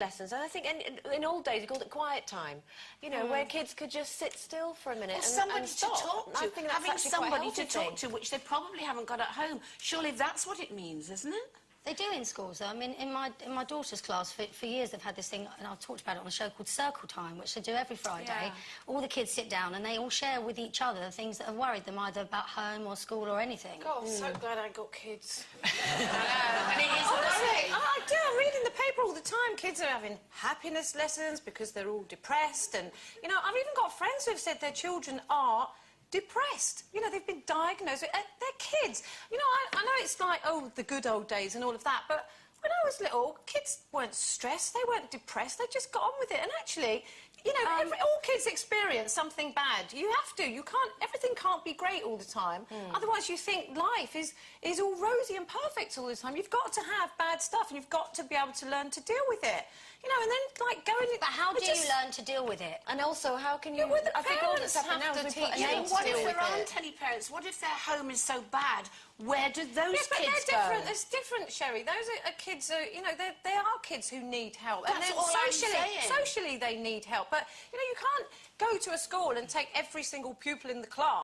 lessons, and I think in old days you called it quiet time, you know, where kids could just sit still for a minute or somebody to talk to. I think that's having somebody to talk thing. to, which they probably haven't got at home. Surely that's what it means, isn't it? They do in schools, though. I mean, in my daughter's class, for years they've had this thing, and I've talked about it on a show called Circle Time, which they do every Friday. Yeah. All the kids sit down and they all share with each other the things that have worried them, either about home or school or anything. God, I'm so glad I got kids. I know, and it is honestly. I do. I'm reading the paper all the time. Kids are having happiness lessons because they're all depressed, and, you know, I've even got friends who have said their children are depressed. You know, they've been diagnosed with... they're kids. You know, I know it's like, oh, the good old days and all of that, but when I was little, kids weren't stressed, they weren't depressed, they just got on with it. And actually, you know, all kids experience something bad. You have to. You can't... everything can't be great all the time. Otherwise, you think life is all rosy and perfect all the time. You've got to have bad stuff, and you've got to be able to learn to deal with it. You know, and then, like, going... But how do you learn to deal with it? And also, how can you... Well, the I think all that's parents happening now have is to we put teach a them name What to if deal with there aren't it. any parents? What if their home is so bad? Where do those Yes, but kids they're different. go? It's different, Sherry. Those are kids, you know, they are kids who need help. That's and then all I'm saying. socially they need help. But, you know, you can't go to a school and take every single pupil in the class